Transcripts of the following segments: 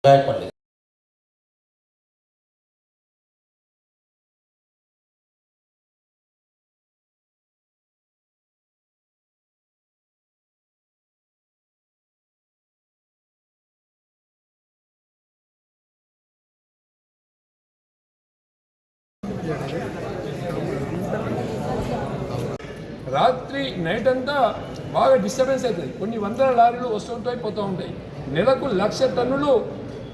రాత్రి నైట్ అంతా బాగా డిస్టర్బెన్స్ అవుతుంది. కొన్ని వందల లారీలు వస్తుంటాయి పోతూ ఉంటాయి. నెలకు 1,00,000 టన్నులు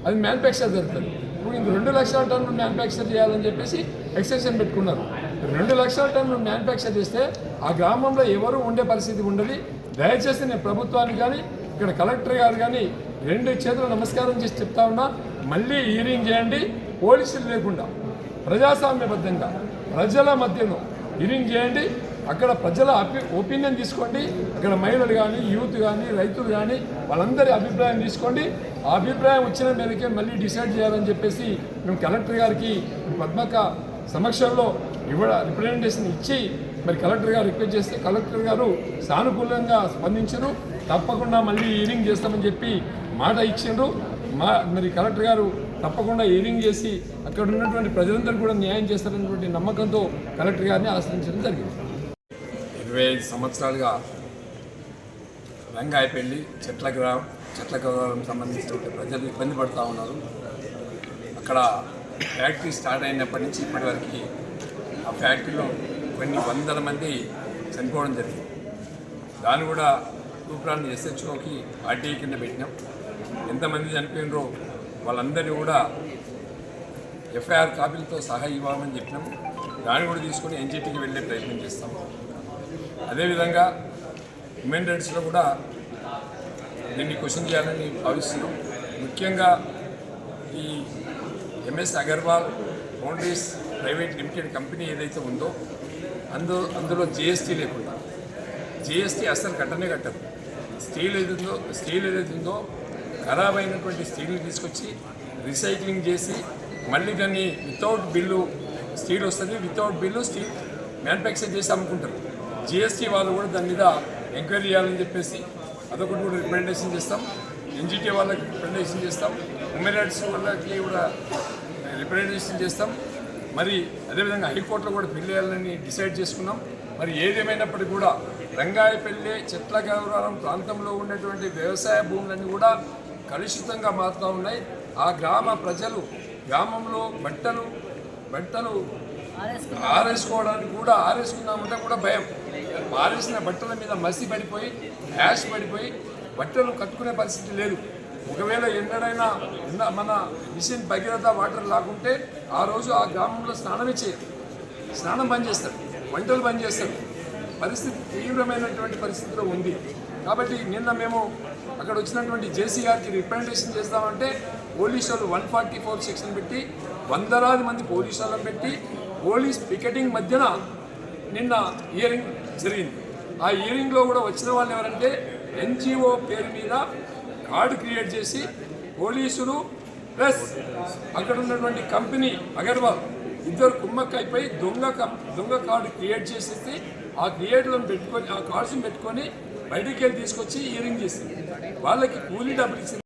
అది మ్యానుఫ్యాక్చర్ జరుగుతుంది. ఇప్పుడు ఇంక 2,00,000 టన్నులు మ్యానుఫ్యాక్చర్ చేయాలని చెప్పేసి ఎక్స్టెన్షన్ పెట్టుకున్నారు. 2,00,000 టన్నులు మ్యానుఫ్యాక్చర్ చేస్తే ఆ గ్రామంలో ఎవరు ఉండే పరిస్థితి ఉండదు. దయచేసి నేను ప్రభుత్వానికి కానీ ఇక్కడ కలెక్టర్ గారు కానీ 2 చేతులు నమస్కారం చేసి చెప్తా ఉన్నా, మళ్ళీ హీరింగ్ చేయండి. పోలీసులు లేకుండా ప్రజాస్వామ్యబద్ధంగా ప్రజల మధ్యలో హీరింగ్ చేయండి. అక్కడ ప్రజల ఒపీనియన్ తీసుకోండి. అక్కడ మహిళలు కానీ యూత్ కానీ రైతులు కానీ వాళ్ళందరి అభిప్రాయం తీసుకోండి. ఆ అభిప్రాయం వచ్చిన మేరకే మళ్ళీ డిసైడ్ చేయాలని చెప్పేసి మేము కలెక్టర్ గారికి పద్మక సమక్షంలో రిప్రజెంటేషన్ ఇచ్చి మరి కలెక్టర్ గారు రిక్వెస్ట్ చేస్తే కలెక్టర్ గారు సానుకూలంగా స్పందించారు. తప్పకుండా మళ్ళీ హీరింగ్ చేస్తామని చెప్పి మాట ఇచ్చిండ్రు. మరి కలెక్టర్ గారు తప్పకుండా హీరింగ్ చేసి అక్కడ ఉన్నటువంటి ప్రజలందరూ కూడా న్యాయం చేస్తారనేటువంటి నమ్మకంతో కలెక్టర్ గారిని ఆశ్రయించడం జరిగింది. 25 సంవత్సరాలుగా రంగాయపల్లి చెట్ల గ్రామం సంబంధించిన ప్రజలు ఇబ్బంది పడుతూ ఉన్నారు. అక్కడ ఫ్యాక్టరీ స్టార్ట్ అయినప్పటి నుంచి ఇప్పటివరకు ఆ ఫ్యాక్టరీలో కొన్ని వందల మంది చనిపోవడం జరిగింది. దాన్ని కూడా తూప్రాన్ని SHOకి RTI కింద పెట్టినాం. ఎంతమంది చనిపోయినరో వాళ్ళందరినీ కూడా FIR కాపీలతో సహా ఇవ్వమని చెప్పినాం. దాన్ని కూడా తీసుకొని NGTకి వెళ్ళే ప్రయత్నం చేస్తాం. అదేవిధంగా హ్యూమన్ రైట్స్లో కూడా దీన్ని క్వశ్చన్ చేయాలని భావిస్తున్నాం. ముఖ్యంగా ఈ MS Agarwal foundries private limited company ఏదైతే ఉందో అందులో GST లేకుండా, GST అసలు కట్టరు. స్టీల్ ఏదైతే ఉందో ఖరాబ్ అయినటువంటి స్టీల్ని తీసుకొచ్చి రీసైక్లింగ్ చేసి మళ్ళీ దాన్ని వితౌట్ బిల్లు స్టీల్ వస్తుంది, వితౌట్ బిల్లు స్టీల్ మ్యానుఫ్యాక్చర్ చేసి అమ్ముకుంటారు. GST వాళ్ళు కూడా దాని మీద ఎంక్వైరీ చేయాలని చెప్పేసి అదొకటి కూడా రికమెండేషన్ చేస్తాం. NGT వాళ్ళకి రికమెండేషన్ చేస్తాం. హ్యూమన్ రైట్స్ వాళ్ళకి కూడా రిప్రజెంటేషన్ చేస్తాం. మరి అదేవిధంగా హైకోర్టులో కూడా బిల్ వేయాలని డిసైడ్ చేసుకున్నాం. మరి ఏదేమైనప్పటికీ కూడా రంగాయపల్లి చెట్ల గౌరవం ప్రాంతంలో ఉన్నటువంటి వ్యవసాయ భూములన్నీ కూడా కలుషితంగా మారుతూ ఉన్నాయి. ఆ గ్రామ ప్రజలు గ్రామంలో బట్టలు ఆరేసుకోవడానికి కూడా ఆరేసుకుందామంటే కూడా భయం. ఆరేసిన బట్టల మీద మసి పడిపోయి యాష్ పడిపోయి బట్టలు కట్టుకునే పరిస్థితి లేదు. ఒకవేళ ఎన్నడైనా మన మిషన్ భగీరథ వాటర్ లాగుంటే ఆ రోజు ఆ గ్రామంలో స్నానం బంద్ చేస్తారు, వంటలు బంద్ చేస్తారు. పరిస్థితి తీవ్రమైనటువంటి పరిస్థితిలో ఉంది. కాబట్టి నిన్న మేము అక్కడ వచ్చినటువంటి JC గారికి రిప్రజెంటేషన్ చేస్తామంటే పోలీసు వాళ్ళు 144 సెక్షన్ పెట్టి వందలాది మంది పోలీసు వాళ్ళని పెట్టి పోలీస్ పికెటింగ్ మధ్యన నిన్న హియరింగ్ జరిగింది. ఆ హియరింగ్లో కూడా వచ్చిన వాళ్ళు ఎవరంటే NGO పేరు మీద కార్డు క్రియేట్ చేసి పోలీసులు ప్లస్ అక్కడ ఉన్నటువంటి కంపెనీ అగర్వాల్ ఇద్దరు కుమ్మక్కైపోయి దొంగ కార్డు క్రియేట్ చేసేసి ఆ క్రియేట్లను పెట్టుకొని ఆ కార్డ్స్ని పెట్టుకొని బయటికి వెళ్ళి తీసుకొచ్చి హియరింగ్ చేసింది. వాళ్ళకి కూలీ డబ్బులు ఇచ్చింది.